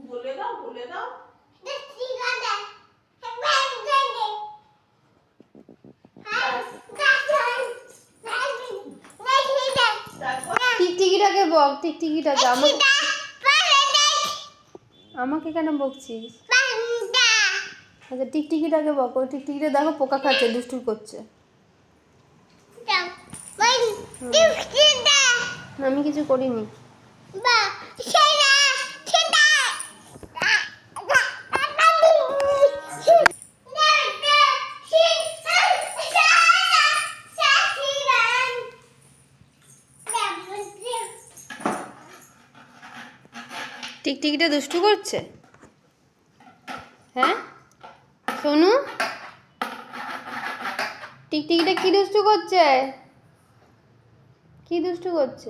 বলে দাও বলে দাও। টিকটিকিটাকে বক, টিকটিকিটাকে। আমাকে কেন বকছিস? আচ্ছা টিকটিকিটাকে বক। ওই টিকটিকিটা দেখো পোকা খাচ্ছে, দুষ্টু করছে। আমি কিছু করিনি। টিকটিকিটা দুষ্টু করছে। হ্যাঁ সোনু, টিকটিকিটা কি দুষ্টু করছে? কি দুষ্টু করছে?